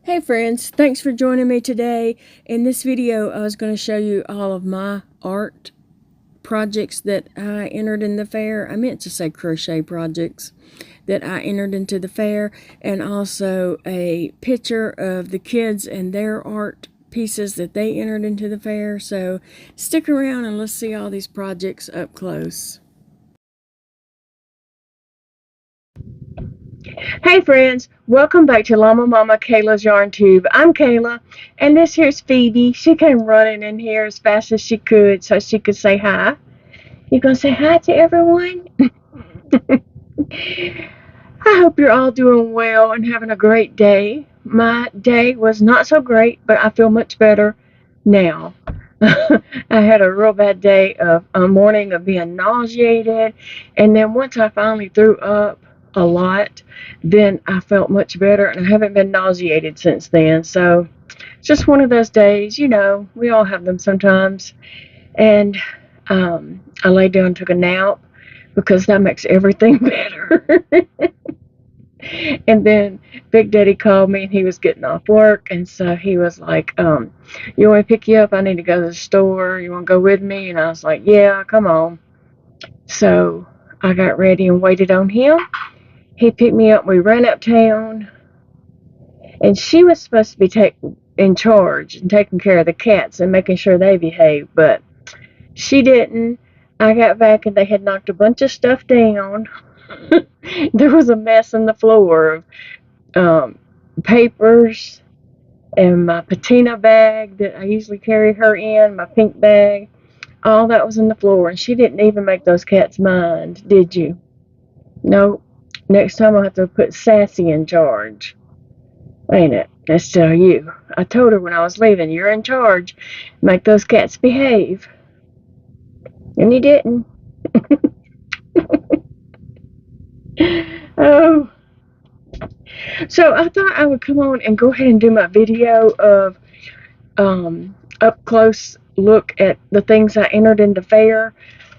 Hey friends, thanks for joining me today. In this video, I was going to show you all of my art projects that I entered in the fair. I meant to say crochet projects that I entered into the fair, and also a picture of the kids and their art pieces that they entered into the fair. So stick around and let's see all these projects up close. Hey friends, welcome back to Llama Mama Kayla's Yarn Tube. I'm Kayla, and this here's Phoebe. She came running in here as fast as she could so she could say hi. You gonna say hi to everyone? I hope you're all doing well and having a great day. My day was not so great, but I feel much better now. I had a real bad day of a morning of being nauseated, and then once I finally threw up a lot, then I felt much better, and I haven't been nauseated since then. So it's just one of those days, you know, we all have them sometimes. And I laid down and took a nap because that makes everything better. And then Big Daddy called me and he was getting off work, and so he was like, you want to pick you up? I need to go to the store. You want to go with me? And I was like, yeah, come on. So I got ready and waited on him. He picked me up. We ran uptown, and she was supposed to be in charge and taking care of the cats and making sure they behaved, but she didn't. I got back and they had knocked a bunch of stuff down. There was a mess on the floor of papers and my patina bag that I usually carry her in, my pink bag. All that was on the floor, and she didn't even make those cats mind, did you? No. Next time I'll have to put Sassy in charge. Ain't it? Let's tell you. I told her when I was leaving, you're in charge. Make those cats behave. And he didn't. Oh. So I thought I would come on and go ahead and do my video of up close look at the things I entered in the fair,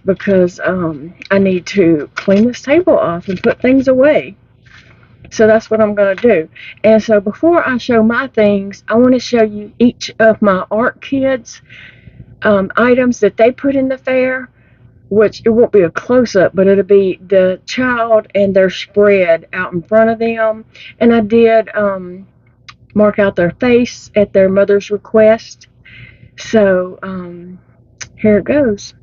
because I need to clean this table off and put things away. So that's what I'm going to do. And so before I show my things, I want to show you each of my art kids items that they put in the fair, which it won't be a close-up, but it'll be the child and their spread out in front of them. And I did mark out their face at their mother's request. So here it goes.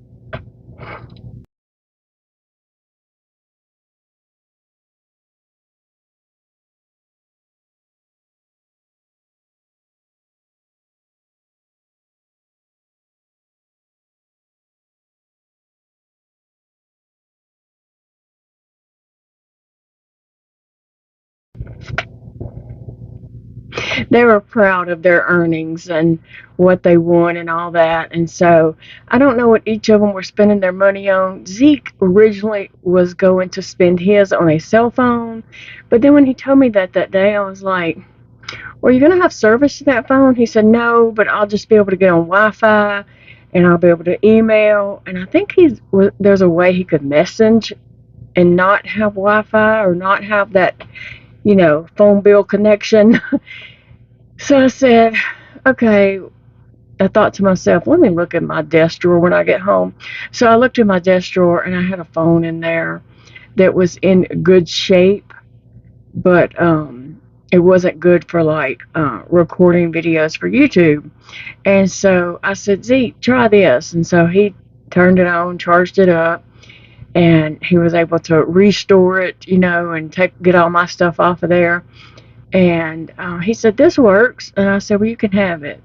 They were proud of their earnings and what they won and all that. And so I don't know what each of them were spending their money on. Zeke originally was going to spend his on a cell phone, but then when he told me that day, I was like, well, you're going to have service to that phone? He said, no, but I'll just be able to get on Wi-Fi and I'll be able to email. And I think there's a way he could message and not have Wi-Fi or not have that, you know, phone bill connection. So I said, okay. I thought to myself, let me look at my desk drawer when I get home. So I looked in my desk drawer and I had a phone in there that was in good shape, but it wasn't good for like recording videos for YouTube. And so I said, Zeke, try this. And so he turned it on, charged it up, and he was able to restore it, you know, and get all my stuff off of there. And he said, this works. And I said, well, you can have it.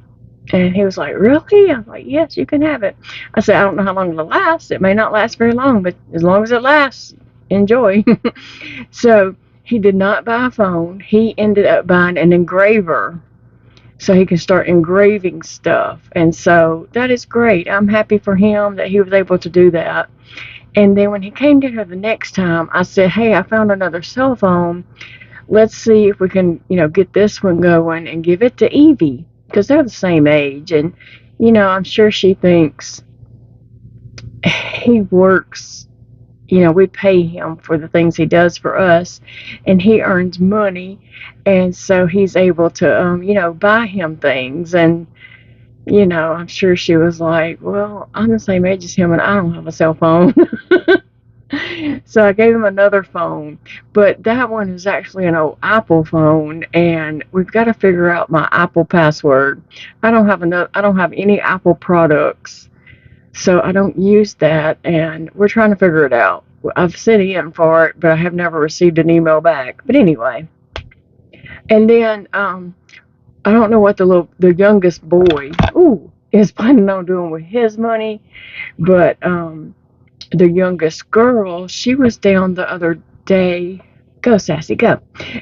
And he was like, really? I was like, yes, you can have it. I said, I don't know how long it'll last. It may not last very long, but as long as it lasts, enjoy. So he did not buy a phone. He ended up buying an engraver so he can start engraving stuff. And so that is great. I'm happy for him that he was able to do that. And then when he came to her the next time, I said, hey, I found another cell phone. Let's see if we can, you know, get this one going and give it to Evie, because they're the same age. And, you know, I'm sure she thinks he works, we pay him for the things he does for us, and he earns money, and so he's able to, buy him things. And, I'm sure she was like, well, I'm the same age as him, and I don't have a cell phone. So I gave him another phone, but that one is actually an old Apple phone, and we've got to figure out my Apple password. I don't have any Apple products, so I don't use that, and we're trying to figure it out. I've sent in for it, but I have never received an email back. But anyway, and then I don't know what the youngest boy is planning on doing with his money, but the youngest girl, she was down the other day. Go, Sassy, go.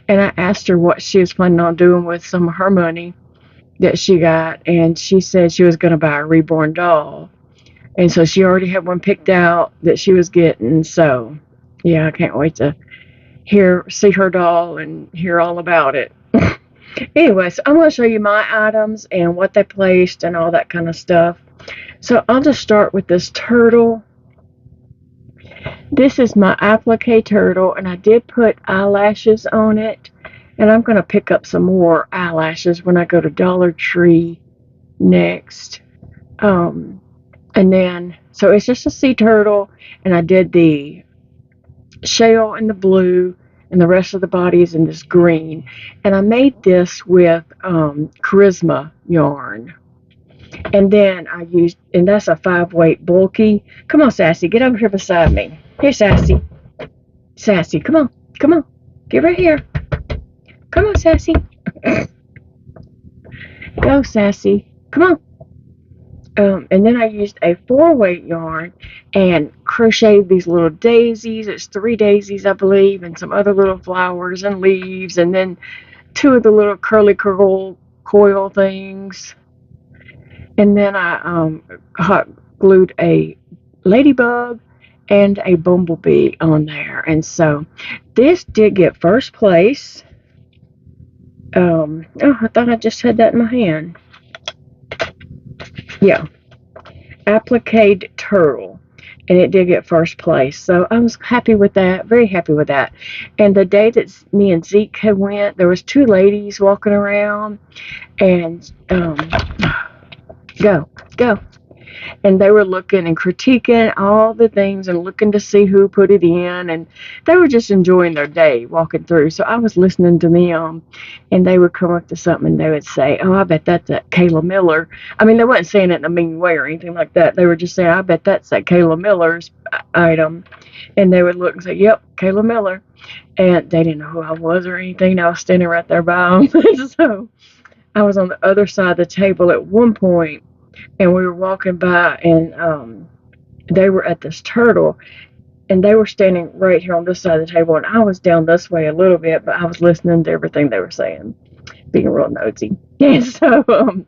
And I asked her what she was planning on doing with some of her money that she got, and she said she was going to buy a reborn doll. And so she already had one picked out that she was getting. So, yeah, I can't wait to see her doll and hear all about it. Anyway, so I'm going to show you my items and what they placed and all that kind of stuff. So I'll just start with this turtle. This is my applique turtle, and I did put eyelashes on it. And I'm going to pick up some more eyelashes when I go to Dollar Tree next. And then, so it's just a sea turtle, and I did the shell in the blue, and the rest of the body is in this green. And I made this with charisma yarn. And then and that's a 5-weight bulky. Come on, Sassy, get over here beside me. Here, Sassy. Sassy, come on. Come on. Get right here. Come on, Sassy. Go, Sassy. Come on. And then I used a 4-weight yarn and crocheted these little daisies. It's 3 daisies, I believe, and some other little flowers and leaves, and then 2 of the little curly coil things. And then I hot glued a ladybug and a bumblebee on there. And so this did get first place. I thought I just had that in my hand. Yeah, applique turtle, and it did get first place. So I was happy with that, very happy with that. And the day that me and Zeke had went, there was 2 ladies walking around, and go. And they were looking and critiquing all the things and looking to see who put it in, and they were just enjoying their day walking through. So I was listening to them, and they would come up to something and they would say, oh, I bet that's that Kayla Miller. I mean, they weren't saying it in a mean way or anything like that. They were just saying, I bet that's that Kayla Miller's item. And they would look and say, yep, Kayla Miller. And they didn't know who I was or anything. I was standing right there by them. So I was on the other side of the table at one point, and we were walking by, and they were at this turtle, and they were standing right here on this side of the table, and I was down this way a little bit, but I was listening to everything they were saying, being real nosy. And so,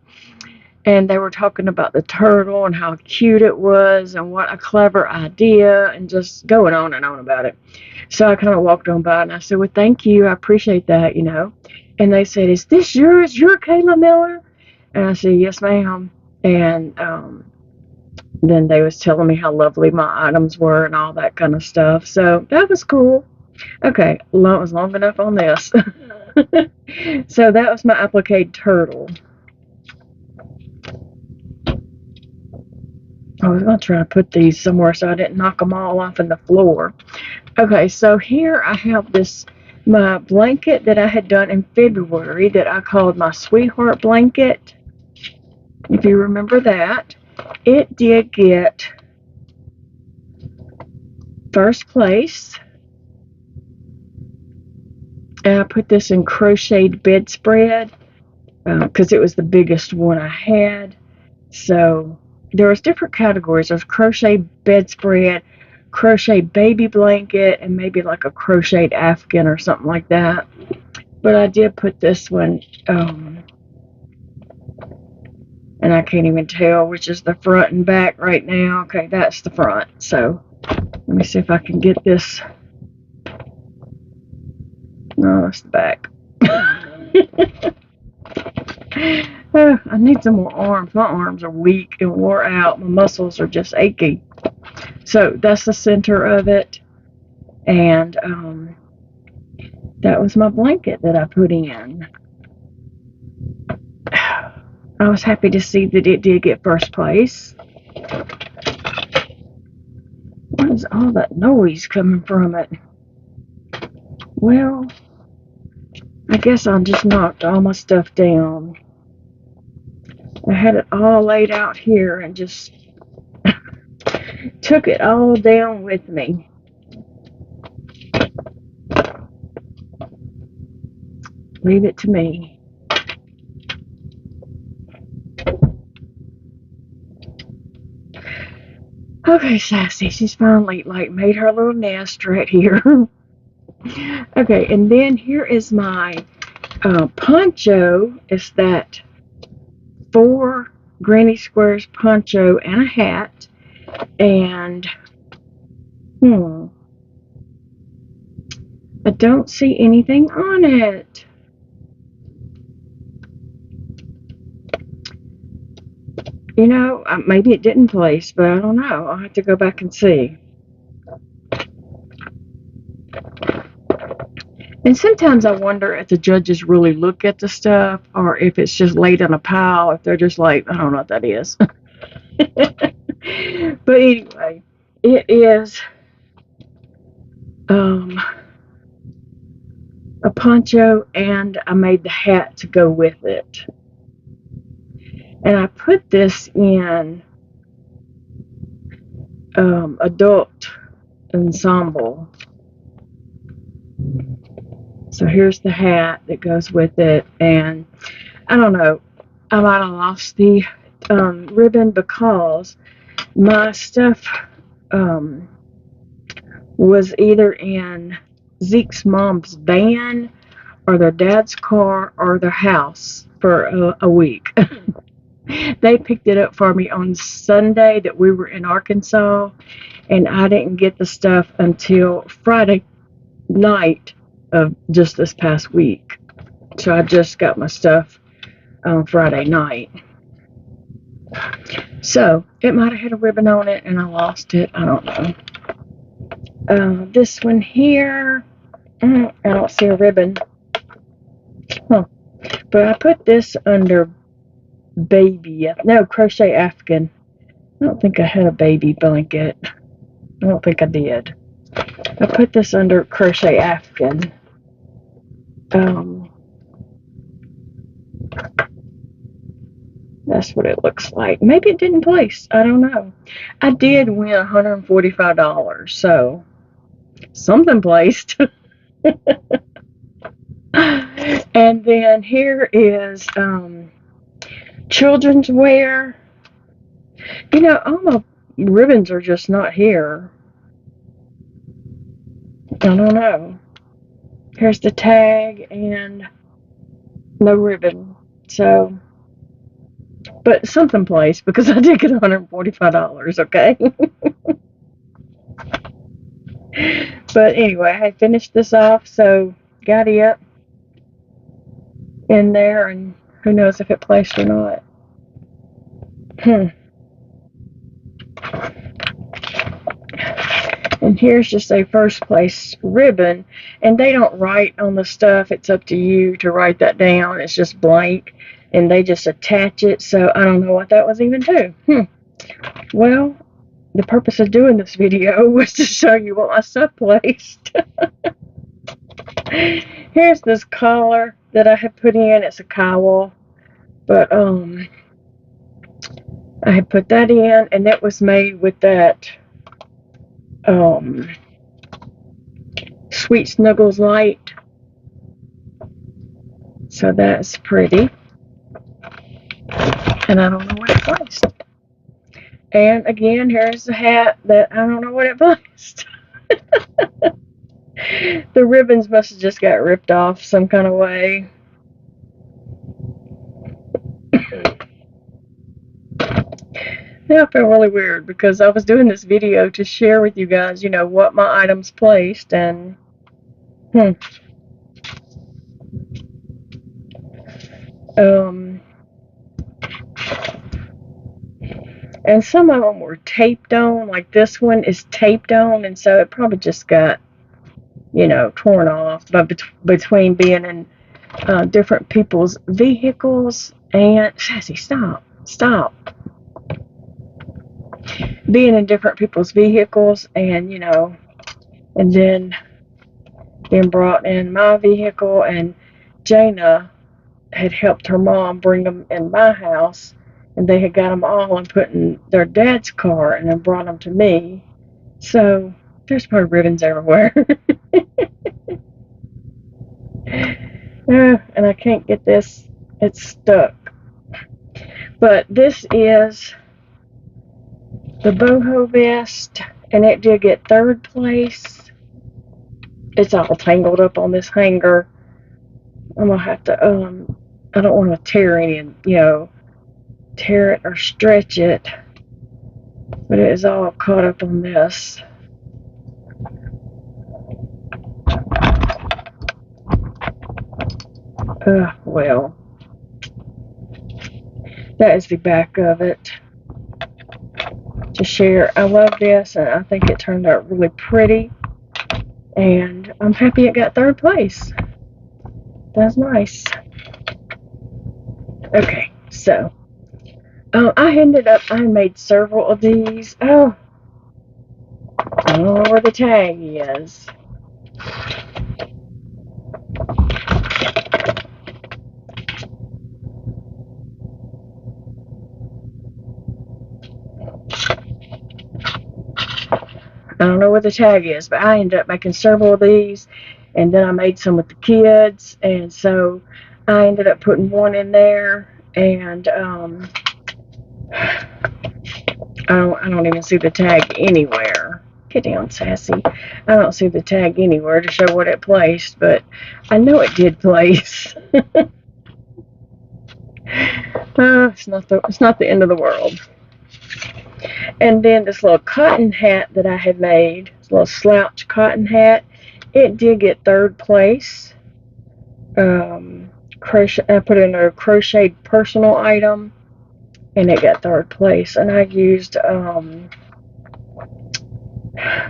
and they were talking about the turtle and how cute it was and what a clever idea, and just going on and on about it. So I kind of walked on by, and I said, well, thank you, I appreciate that, And they said, is this yours? You're Kayla Miller? And I said, yes, ma'am. And then they was telling me how lovely my items were and all that kind of stuff. So that was cool. Okay, it was long enough on this. So that was my applique turtle. I was going to try to put these somewhere so I didn't knock them all off in the floor. Okay, so here I have my blanket that I had done in February that I called my sweetheart blanket. If you remember that, it did get first place. And I put this in crocheted bedspread because it was the biggest one I had. So there was different categories. There was crochet bedspread, crochet baby blanket, and maybe like a crocheted Afghan or something like that. But I did put this one, and I can't even tell which is the front and back right now. Okay, that's the front. So let me see if I can get this. No, that's the back. I need some more arms. My arms are weak and wore out. My muscles are just achy. So that's the center of it. And that was my blanket that I put in. I was happy to see that it did get first place. What is all that noise coming from it? Well, I guess I just knocked all my stuff down. I had it all laid out here and just took it all down with me. Leave it to me. Okay, Sassy, she's finally made her little nest right here. Okay, and then here is my poncho. It's that 4 granny squares poncho and a hat. And I don't see anything on it. You know, maybe it didn't place, but I don't know. I'll have to go back and see. And sometimes I wonder if the judges really look at the stuff or if it's just laid in a pile, if they're just like, I don't know what that is. But anyway, it is a poncho, and I made the hat to go with it. And I put this in adult ensemble. So here's the hat that goes with it, and I don't know, I might have lost the ribbon because my stuff was either in Zeke's mom's van or their dad's car or their house for a week. They picked it up for me on Sunday that we were in Arkansas, and I didn't get the stuff until Friday night of just this past week. So I just got my stuff on Friday night. So it might have had a ribbon on it and I lost it. I don't know. This one here, I don't see a ribbon. Huh. But I put this under baby. No, crochet African. I don't think I had a baby blanket. I don't think I did. I put this under crochet African. That's what it looks like. Maybe it didn't place. I don't know. I did win $145, so something placed. And then here is children's wear. You know, all my ribbons are just not here. I don't know. Here's the tag and no ribbon. So, but something placed because I did get $145, okay? But anyway, I finished this off, so got it in there, and who knows if it placed or not. And here's just a first place ribbon, and they don't write on the stuff. It's up to you to write that down. It's just blank, and they just attach it, so I don't know what that was even to. Well, the purpose of doing this video was to show you what my stuff placed. Here's this collar that I had put in. It's a cowl, but I had put that in, and that was made with that Sweet Snuggles light. So that's pretty. And I don't know what it placed. And again, here's the hat that I don't know what it placed. The ribbons must have just got ripped off some kind of way. Now I feel really weird because I was doing this video to share with you guys, you know, what my items placed, and and some of them were taped on, like this one is taped on, and so it probably just got you know, torn off. But between being in different people's vehicles and Sassy, stop. Being in different people's vehicles, and you know, and then being brought in my vehicle, and Jana had helped her mom bring them in my house, and they had got them all and put in their dad's car and then brought them to me. So there's probably ribbons everywhere. And I can't get this, it's stuck. But this is the boho vest, and it did get 3rd place. It's all tangled up on this hanger. I'm gonna have to, I don't want to tear any, you know, tear it or stretch it, but it is all caught up on this. Well, that is the back of it. To share, I love this, and I think it turned out really pretty, and I'm happy it got 3rd place. That's nice. Okay, so I made several of these. Oh, I don't know where the tag is. I don't know where the tag is, but I ended up making several of these, and then I made some with the kids, and so I ended up putting one in there, and I don't even see the tag anywhere. Get down, Sassy. I don't see the tag anywhere to show what it placed, but I know it did place. It's not the end of the world. And then this little cotton hat that I had made, this little slouch cotton hat, it did get 3rd place. Crochet, I put in a crocheted personal item, and it got 3rd place. And I used, I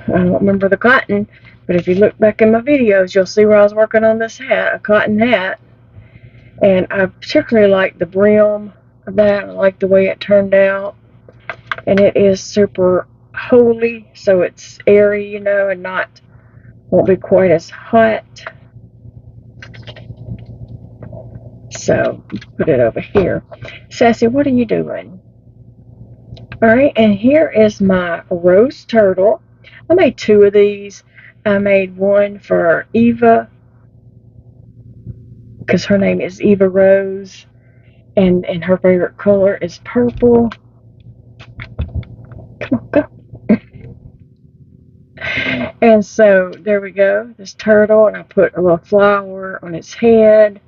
don't remember the cotton, but if you look back in my videos, you'll see where I was working on this hat, a cotton hat. And I particularly like the brim of that. I like the way it turned out. And it is super holey, so it's airy, you know, and won't be quite as hot. So put it over here. Sassy, what are you doing? Alright, and here is my rose turtle. I made 2 of these. I made one for Eva, because her name is Eva Rose, and her favorite color is purple. Come on, go. And so there we go, this turtle, and I put a little flower on its head.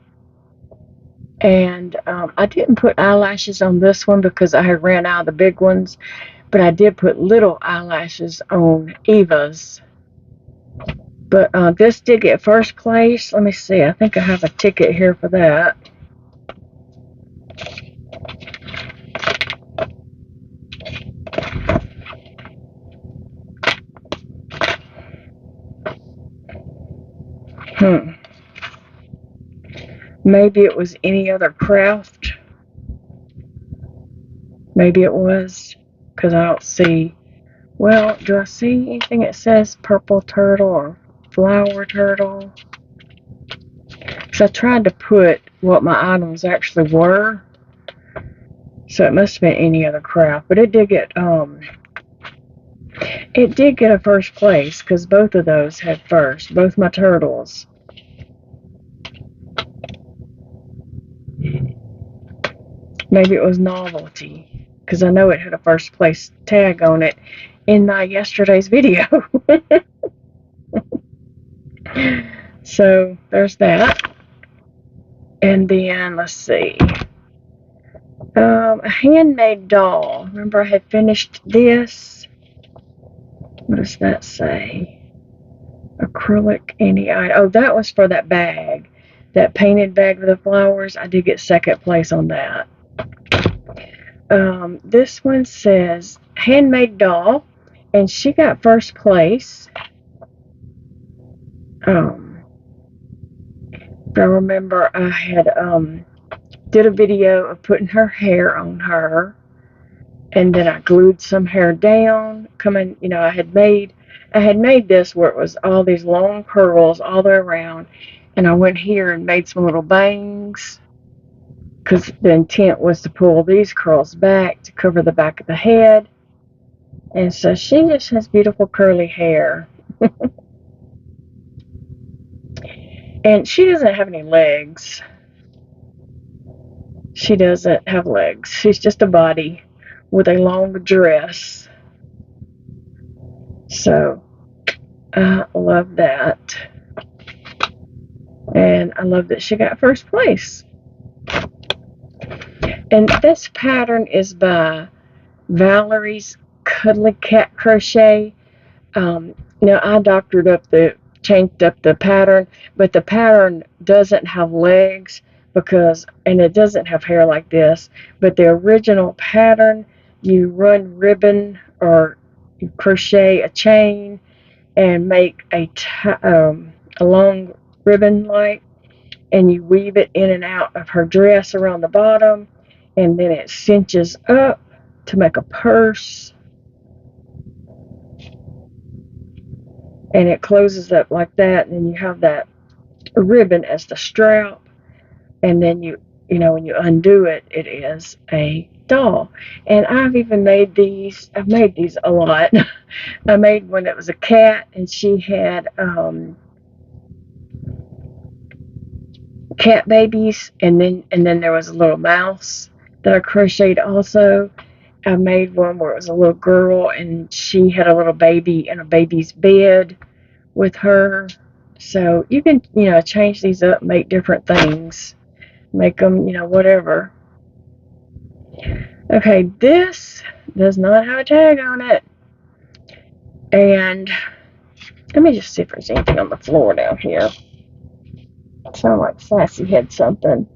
And I didn't put eyelashes on this one because I had ran out of the big ones, but I did put little eyelashes on Eva's. But this did get 1st place. Let me see, I think I have a ticket here for that. Maybe it was any other craft. Maybe it was, because I don't see. Well, do I see anything that says purple turtle or flower turtle? Because I tried to put what my items actually were. So it must have been any other craft. But it did get a 1st place, because both of those had 1st. Both my turtles. Maybe it was novelty, because I know it had a 1st place tag on it in yesterday's video. So there's that. And then let's see, a handmade doll. Remember, I had finished this. What does that say? Acrylic any item. Oh, that was for that bag, that painted bag with the flowers. I did get 2nd place on that. This one says handmade doll, and she got 1st place. if I remember, I had did a video of putting her hair on her, and then I glued some hair down. Coming, I had made this where it was all these long curls all the way around, and I went here and made some little bangs because the intent was to pull these curls back to cover the back of the head. And so she just has beautiful curly hair. And she doesn't have any legs. She doesn't have legs. She's just a body with a long dress. So I love that. And I love that she got first place. And this pattern is by Valerie's Cuddly Cat Crochet. I changed up the pattern, but the pattern doesn't have legs and it doesn't have hair like this. But the original pattern, you run ribbon or you crochet a chain and make a long ribbon and you weave it in and out of her dress around the bottom, and then it cinches up to make a purse, and it closes up like that, and then you have that ribbon as the strap, and then when you undo it, it is a doll. And I've made these a lot. I made one that was a cat, and she had cat babies, and then there was a little mouse that I crocheted also. I made one where it was a little girl, and she had a little baby in a baby's bed with her. So you can, change these up, make different things, make them, whatever. Okay, this does not have a tag on it. And let me just see if there's anything on the floor down here. It sounded like Sassy had something.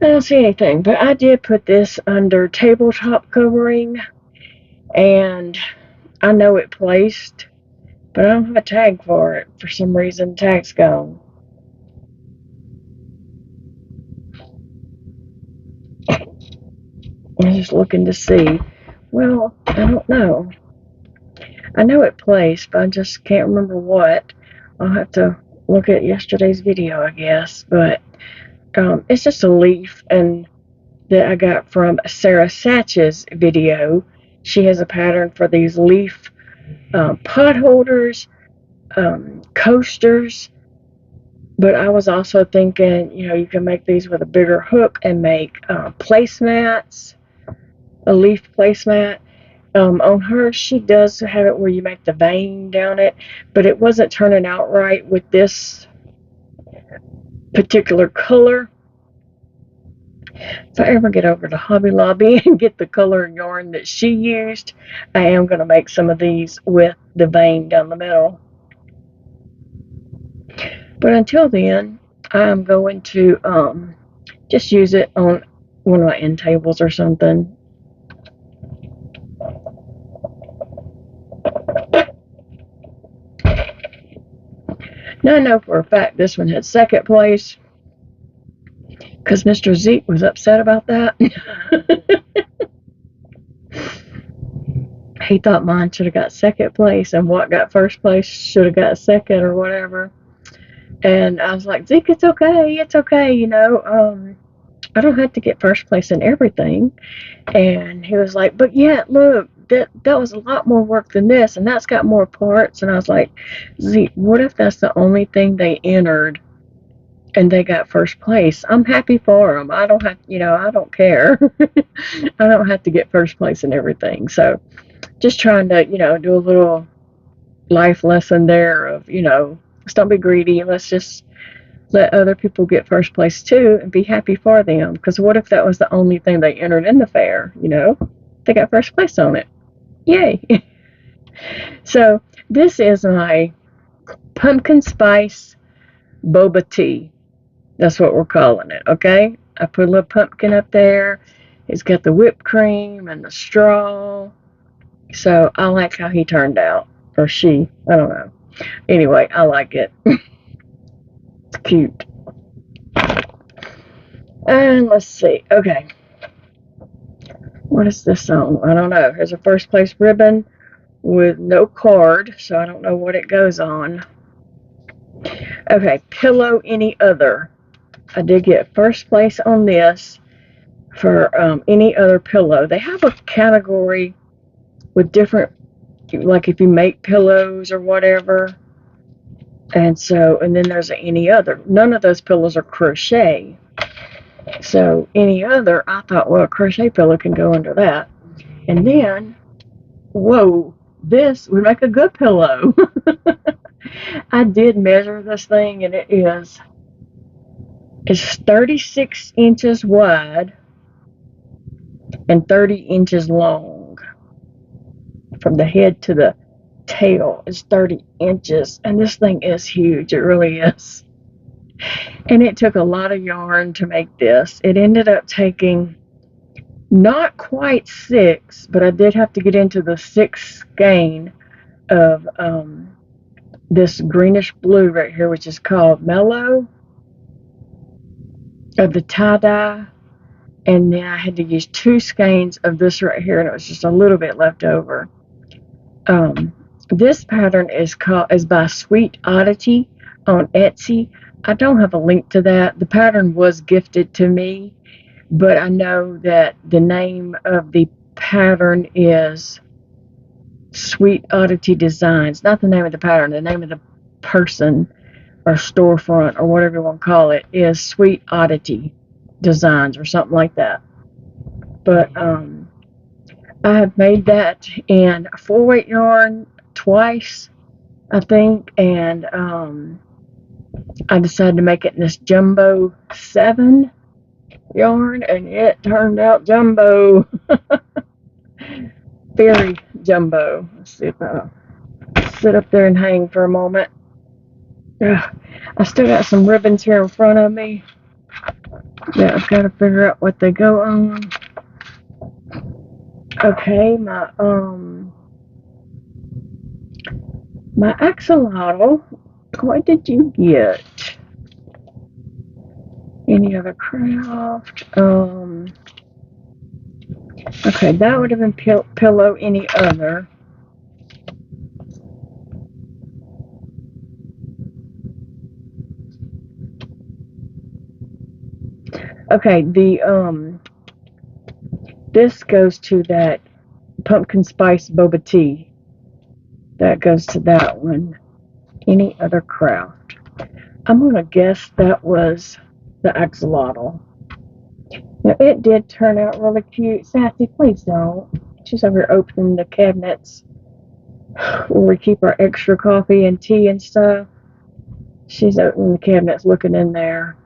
I don't see anything, but I did put this under tabletop covering, and I know it placed, but I don't have a tag for it. For some reason, the tag's gone. I'm just looking to see. Well, I don't know. I know it placed, but I just can't remember what. I'll have to look at yesterday's video, I guess. But it's just a leaf and that I got from Sarah Satch's video. She has a pattern for these leaf pot holders, coasters. But I was also thinking, you can make these with a bigger hook and make placemats, a leaf placemat. On her, she does have it where you make the vein down it, but it wasn't turning out right with this particular color. If I ever get over to Hobby Lobby and get the color yarn that she used, I am going to make some of these with the vein down the middle. But until then, I'm going to just use it on one of my end tables or something. Now I know for a fact this one had second place because Mr. Zeke was upset about that. He thought mine should have got second place and what got first place should have got second or whatever. And I was like, Zeke, it's okay. I don't have to get first place in everything. And he was like, but yeah, look, that was a lot more work than this, and that's got more parts. And I was like, Zeke, what if that's the only thing they entered and they got first place? I'm happy for them. I don't have, I don't care. I don't have to get first place in everything. So just trying to, do a little life lesson there of, let's don't be greedy. Let's just let other people get first place too and be happy for them. Because what if that was the only thing they entered in the fair? They got first place on it. Yay. So this is my pumpkin spice boba tea. That's what we're calling it, okay? I put a little pumpkin up there. It's got the whipped cream and the straw. So I like how he turned out. Or she. I don't know. Anyway, I like it. It's cute. And let's see. Okay. What is this on? I don't know. Here's a first place ribbon with no card, so I don't know what it goes on. Okay, pillow any other. I did get first place on this for any other pillow. They have a category with different, like if you make pillows or whatever. And then there's any other. None of those pillows are crochet. So any other, I thought, well, a crochet pillow can go under that. And then, whoa, this would make a good pillow. I did measure this thing, and it's 36 inches wide and 30 inches long. From the head to the tail is 30 inches, and this thing is huge. It really is. And it took a lot of yarn to make this. It ended up taking not quite 6, but I did have to get into the 6th skein of this greenish blue right here, which is called Mellow, of the tie-dye. And then I had to use 2 skeins of this right here, and it was just a little bit left over. This pattern is by Sweet Oddity on Etsy. I don't have a link to that. The pattern was gifted to me, but I know that the name of the pattern is Sweet Oddity Designs. Not the name of the pattern, the name of the person or storefront or whatever you want to call it is Sweet Oddity Designs or something like that. But I have made that in 4-weight yarn twice, I think, and I decided to make it in this Jumbo 7 yarn, and it turned out jumbo. Very jumbo. Let's see if I'll sit up there and hang for a moment. Ugh. I still got some ribbons here in front of me that I've got to figure out what they go on. Okay, my axolotl. What did you get? Any other craft? Okay, that would have been pillow any other. Okay, this goes to that pumpkin spice boba tea. That goes to that one. Any other craft? I'm gonna guess that was the axolotl. Now it did turn out really cute. Sassy, please don't. She's over here opening the cabinets where we keep our extra coffee and tea and stuff. She's opening the cabinets, looking in there.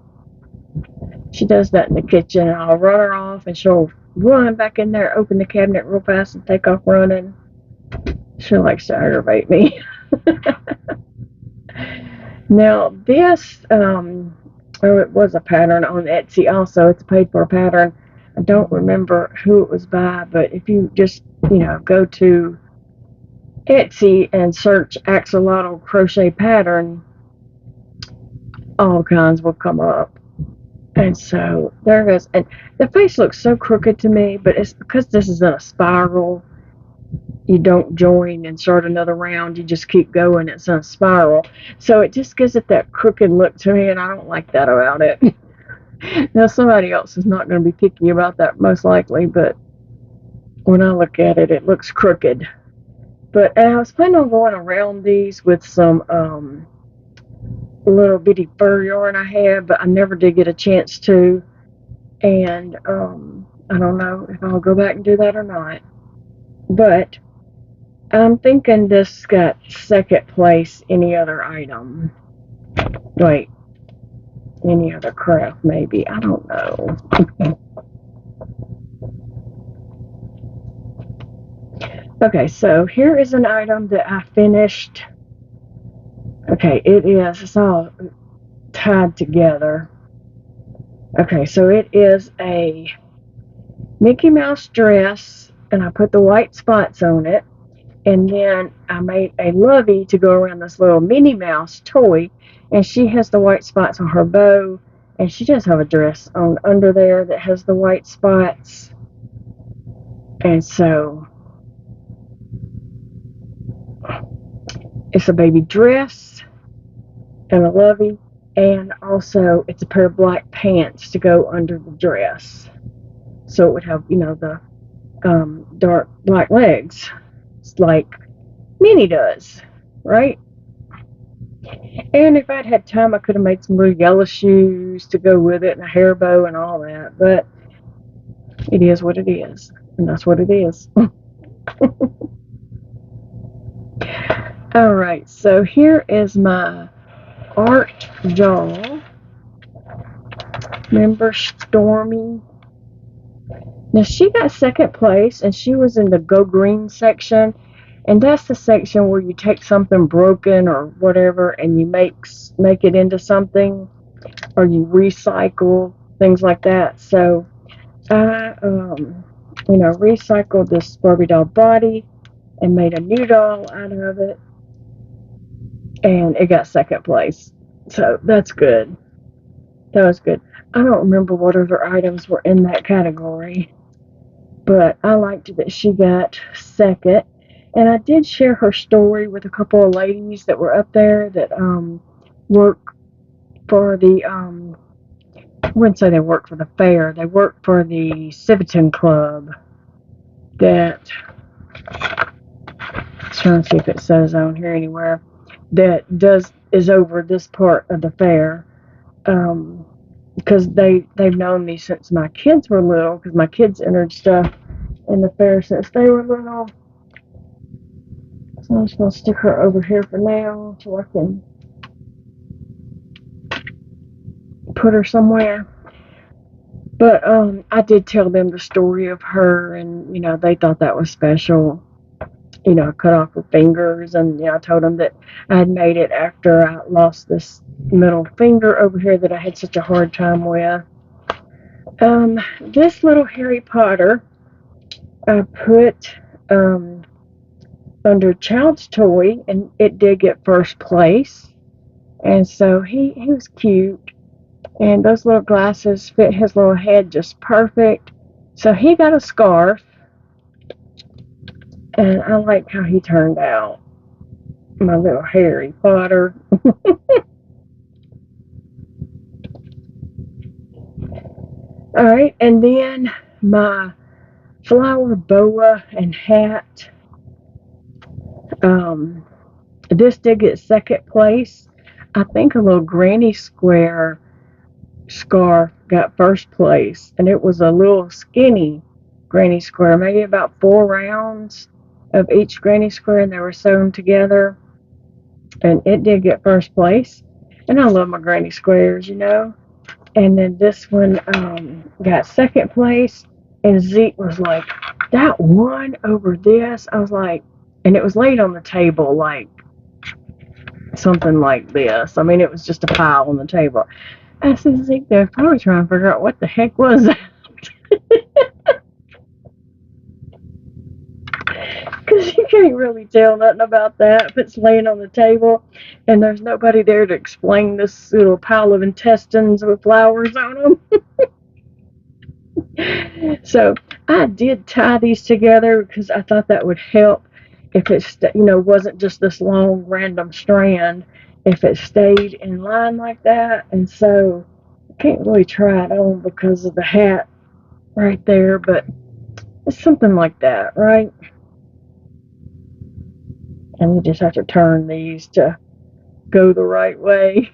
She does that in the kitchen, and I'll run her off, and she'll run back in there, open the cabinet real fast, and take off running. She likes to aggravate me. Now this, it was a pattern on Etsy also. It's a paid-for pattern. I don't remember who it was by, but if you just, go to Etsy and search axolotl crochet pattern, all kinds will come up. And so there it is. And the face looks so crooked to me, but it's because this is in a spiral. You don't join and start another round. You just keep going. It's in a spiral. So it just gives it that crooked look to me, and I don't like that about it. Now, somebody else is not going to be picky about that, most likely, but when I look at it, it looks crooked. But I was planning on going around these with some little bitty fur yarn I had, but I never did get a chance to. And I don't know if I'll go back and do that or not. But I'm thinking this got 2nd place. Any other item? Wait, any other craft maybe? I don't know. Okay, so here is an item that I finished. Okay, it's all tied together. Okay, so it is a Mickey Mouse dress, and I put the white spots on it. And then I made a lovey to go around this little Minnie Mouse toy, and she has the white spots on her bow, and she does have a dress on under there that has the white spots. And so it's a baby dress and a lovey, and also it's a pair of black pants to go under the dress, so it would have, the dark black legs, like Minnie does, right? And if I'd had time, I could have made some little yellow shoes to go with it and a hair bow and all that, but it is what it is, and that's what it is. Alright, so here is my art doll. Remember Stormy? Now she got second place, and she was in the Go Green section, and that's the section where you take something broken or whatever and you make it into something, or you recycle things like that. So I recycled this Barbie doll body and made a new doll out of it, and it got second place, so that's good. That was good. I don't remember what other items were in that category, but I liked that she got second. And I did share her story with a couple of ladies that were up there that work for the I wouldn't say they work for the fair. They work for the Civitan Club that, I'm trying to see if it says on here anywhere, that is over this part of the fair. Because they've known me since my kids were little, because my kids entered stuff in the fair since they were little. So I'm just going to stick her over here for now till I can put her somewhere. But I did tell them the story of her, and they thought that was special. I cut off her fingers, and I told them that I had made it after I lost this middle finger over here that I had such a hard time with. This little Harry Potter I put under Child's Toy, and it did get first place, and so he was cute, and those little glasses fit his little head just perfect, so he got a scarf, and I like how he turned out, my little Harry Potter. Alright, and then my flower boa and hat. This did get second place. I think a little granny square scarf got first place, and it was a little skinny granny square, maybe about 4 rounds of each granny square, and they were sewn together, and it did get first place. And I love my granny squares, And then this one got second place, and Zeke was like, that one over this. I was like, and it was laid on the table like something like this. I mean, it was just a pile on the table. I said, Zeke, they're probably trying to figure out what the heck was that. Because you can't really tell nothing about that if it's laying on the table and there's nobody there to explain this little pile of intestines with flowers on them. So I did tie these together because I thought that would help if it wasn't just this long random strand, if it stayed in line like that. And so I can't really try it on because of the hat right there, but it's something like that, right? And you just have to turn these to go the right way.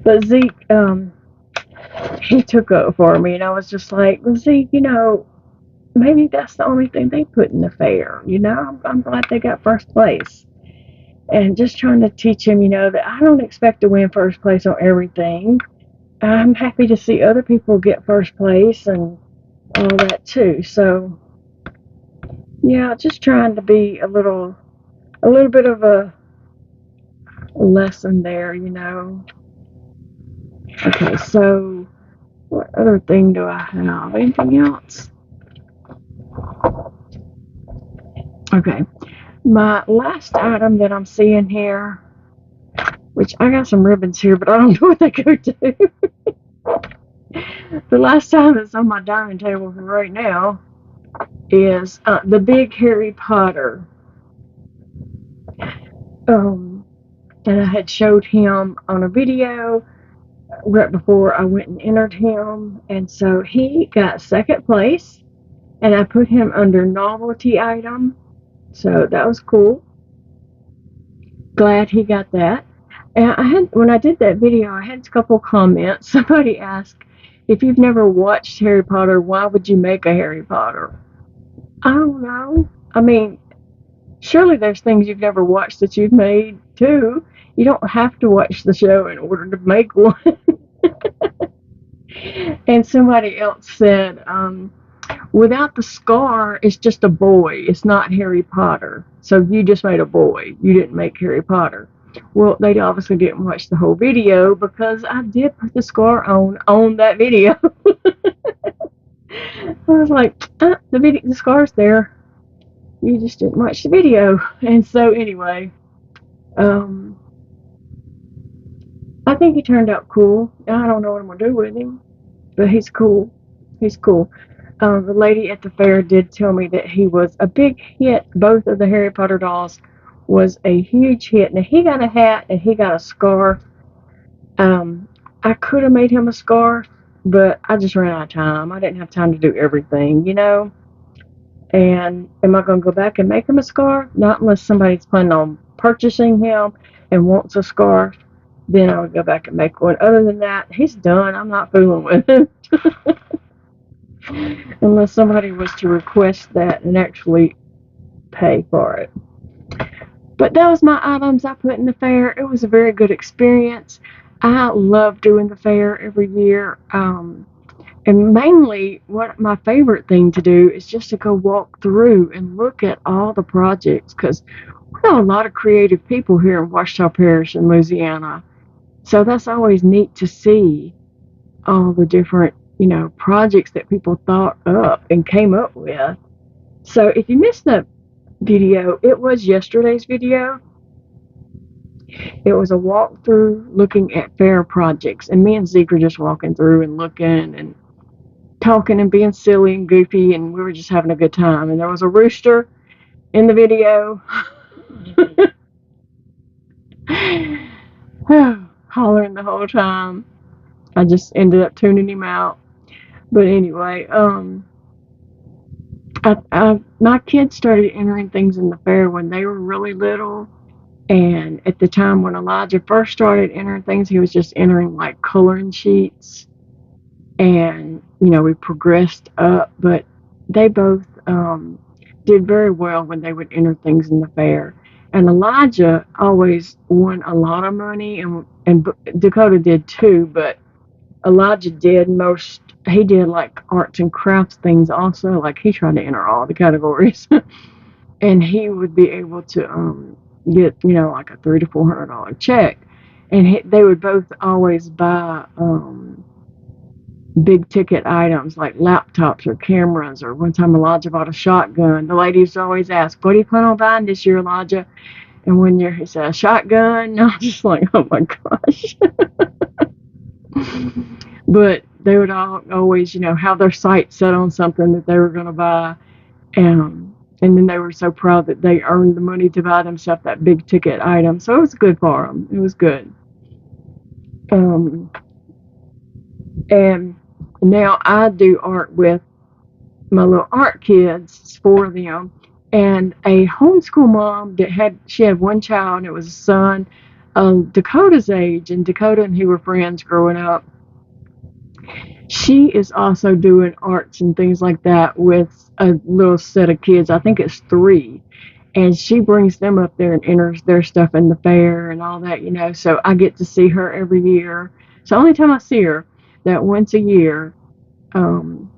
But Zeke, he took up for me, and I was just like, well, Zeke, maybe that's the only thing they put in the fair. I'm glad they got first place. And just trying to teach him, that I don't expect to win first place on everything. I'm happy to see other people get first place and all that too. So, yeah, just trying to be a little bit of a lesson there, Okay, so what other thing do I have? Anything else? Okay, my last item that I'm seeing here, which I got some ribbons here, but I don't know what they go to. The last item that's on my dining table for right now is the big Harry Potter. And I had showed him on a video right before I went and entered him, and so he got second place, and I put him under novelty item, so that was cool. Glad he got that. And when I did that video, I had a couple comments. Somebody asked, if you've never watched Harry Potter, why would you make a Harry Potter? I don't know. I mean, surely there's things you've never watched that you've made too. You don't have to watch the show in order to make one. And somebody else said, without the scar, it's just a boy. It's not Harry Potter. So you just made a boy. You didn't make Harry Potter. Well, they obviously didn't watch the whole video because I did put the scar on that video. I was like, the scar's there. You just didn't watch the video. And so anyway, I think he turned out cool. I don't know what I'm gonna do with him, but he's cool. He's cool. The lady at the fair did tell me that he was a big hit. Both of the Harry Potter dolls was a huge hit. Now he got a hat and he got a scarf. I could have made him a scarf, but I just ran out of time. I didn't have time to do everything, you know. And am I going to go back and make him a scarf? Not unless somebody's planning on purchasing him and wants a scarf. Then I would go back and make one. Other than that, he's done. I'm not fooling with him. Unless somebody was to request that and actually pay for it. But that was my items I put in the fair. It was a very good experience. I love doing the fair every year. And mainly, what my favorite thing to do is just to go walk through and look at all the projects, because we have a lot of creative people here in Ouachita Parish in Louisiana. So that's always neat to see all the different, projects that people thought up and came up with. So if you missed the video, it was yesterday's video. It was a walkthrough looking at fair projects, and me and Zeke were just walking through and looking and talking and being silly and goofy, and we were just having a good time. And there was a rooster in the video. Hollering the whole time. I just ended up tuning him out. But anyway, my kids started entering things in the fair when they were really little. And at the time when Elijah first started entering things, he was just entering like coloring sheets. And, we progressed up. But they both did very well when they would enter things in the fair. And Elijah always won a lot of money, and Dakota did too, but Elijah did most. He did like arts and crafts things also. Like he tried to enter all the categories, and he would be able to get like a $300 to $400 check. And they would both always buy big ticket items like laptops or cameras. Or one time Elijah bought a shotgun. The ladies always ask, "What do you plan on buying this year, Elijah?" And one year he said, "A shotgun." And I was just like, oh my gosh. But they would always, have their sights set on something that they were going to buy. And then they were so proud that they earned the money to buy themselves that big ticket item. So it was good for them. It was good. And now I do art with my little art kids for them. And a homeschool mom that had one child, and it was a son Dakota's age, and Dakota and he were friends growing up. She is also doing arts and things like that with a little set of kids. I think it's 3. And she brings them up there and enters their stuff in the fair and all that, So I get to see her every year. It's the only time I see her, that once a year. And,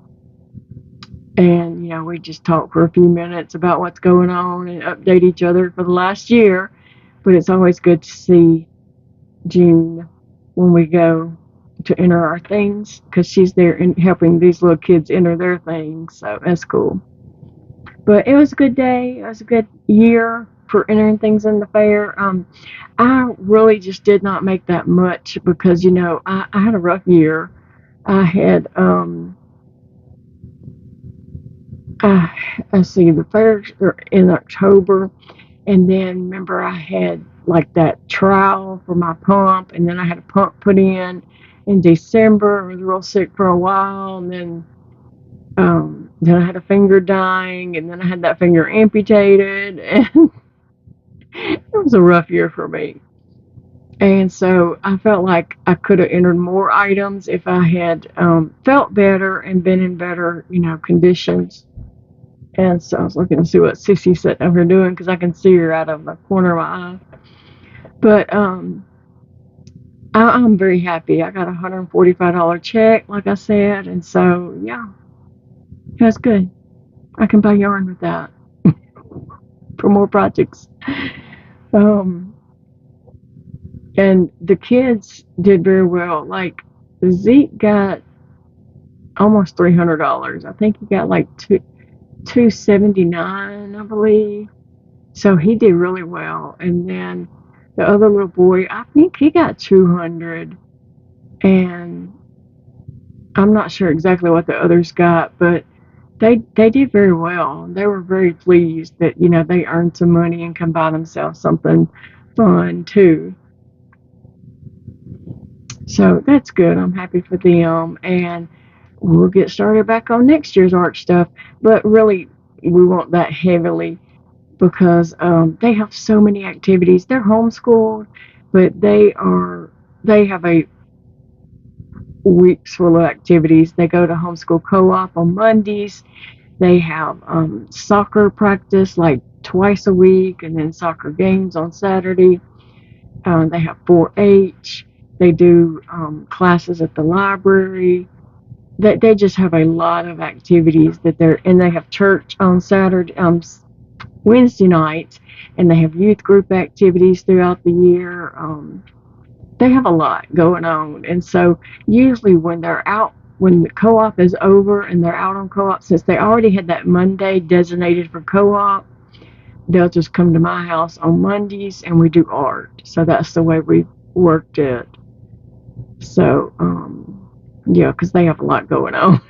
we just talk for a few minutes about what's going on and update each other for the last year. But it's always good to see June when we go to enter our things, because she's there and helping these little kids enter their things. So that's cool. But it was a good day. It was a good year for entering things in the fair. I really just did not make that much because, I had a rough year. I had, I, let's see, the fairs are in October. And then remember, I had like that trial for my pump, and then I had a pump put in December. I was real sick for a while, and then I had a finger dying, and then I had that finger amputated, and it was a rough year for me. And so I felt like I could have entered more items if I had felt better and been in better, conditions. And so I was looking to see what Sissy's sitting over here doing because I can see her out of the corner of my eye. But I'm very happy. I got a $145 check, like I said, and so yeah, that's good. I can buy yarn with that for more projects. Um, and the kids did very well. Like Zeke got almost $300. I think he got like 279, I believe. So he did really well. And then the other little boy, I think he got 200. And I'm not sure exactly what the others got, but they did very well. They were very pleased that they earned some money and can buy themselves something fun too. So that's good. I'm happy for them, and we'll get started back on next year's art stuff. But really, we won't that heavily because they have so many activities. They're homeschooled, but they have a weeks full of activities. They go to homeschool co-op on Mondays. They have soccer practice like twice a week, and then soccer games on Saturday. They have 4-H. They do classes at the library. They just have a lot of activities and they have church on Saturday, Wednesday nights, and they have youth group activities throughout the year. They have a lot going on, and so usually when the co-op is over and they're out on co-op, since they already had that Monday designated for co-op, they'll just come to my house on Mondays and we do art. So that's the way we worked it. So, yeah, because they have a lot going on.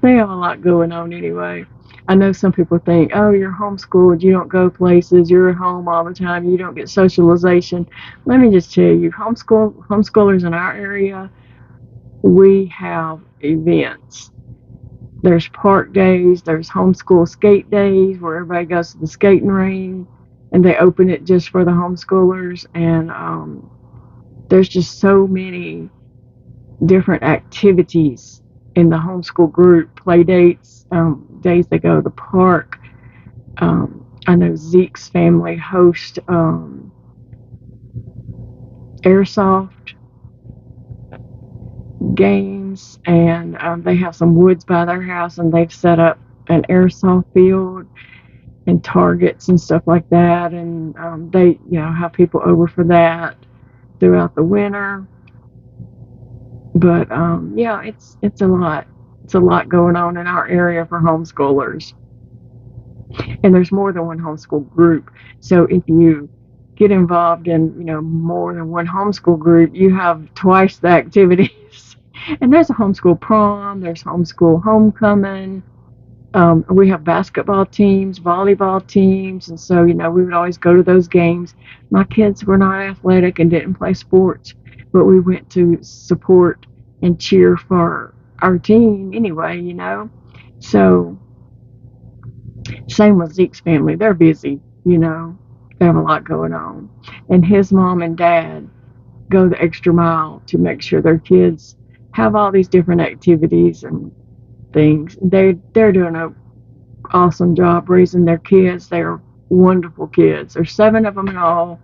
They have a lot going on anyway. I know some people think, oh, you're homeschooled, you don't go places, you're at home all the time, you don't get socialization. Let me just tell you, homeschoolers in our area, we have events. There's park days, there's homeschool skate days where everybody goes to the skating ring and they open it just for the homeschoolers. And there's just so many different activities in the homeschool group, play dates, days they go to the park. I know Zeke's family hosts airsoft games, and they have some woods by their house, and they've set up an airsoft field and targets and stuff like that, and they have people over for that throughout the winter. But yeah, it's a lot. It's a lot going on in our area for homeschoolers, and there's more than one homeschool group. So if you get involved in more than one homeschool group, you have twice the activities. And there's a homeschool prom, there's homeschool homecoming. We have basketball teams, volleyball teams, and so we would always go to those games. My kids were not athletic and didn't play sports, but we went to support and cheer for our team anyway. So same with Zeke's family. They're busy. They have a lot going on, and his mom and dad go the extra mile to make sure their kids have all these different activities and things. They're doing an awesome job raising their kids. They are wonderful kids. There's 7 of them in all,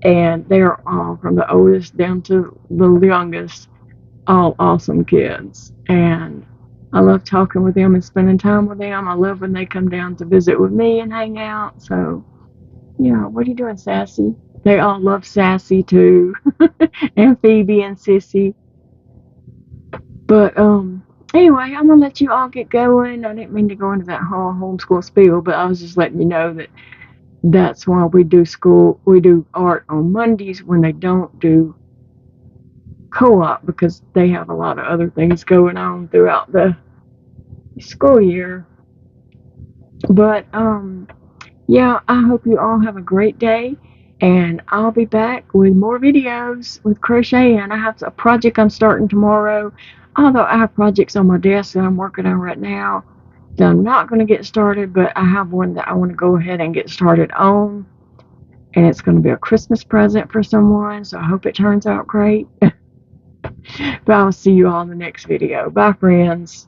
and they are all from the oldest down to the youngest, all awesome kids. And I love talking with them and spending time with them. I love when they come down to visit with me and hang out. So yeah, what are you doing, Sassy? They all love Sassy too, and Phoebe and Sissy. But Anyway, I'm gonna let you all get going. I didn't mean to go into that whole homeschool spiel, but I was just letting you know that that's why we do art on Mondays when they don't do co-op, because they have a lot of other things going on throughout the school year. But yeah, I hope you all have a great day, and I'll be back with more videos with crochet. And I have a project I'm starting tomorrow, although I have projects on my desk that I'm working on right now that I'm not going to get started, but I have one that I want to go ahead and get started on, and it's going to be a Christmas present for someone, so I hope it turns out great. But I'll see you all in the next video. Bye, friends.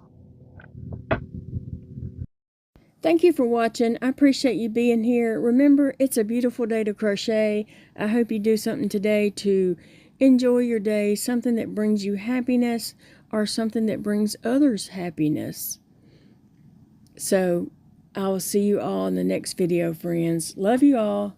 Thank you for watching. I appreciate you being here. Remember, it's a beautiful day to crochet. I hope you do something today to enjoy your day, something that brings you happiness or something that brings others happiness. So, I will see you all in the next video, friends. Love you all.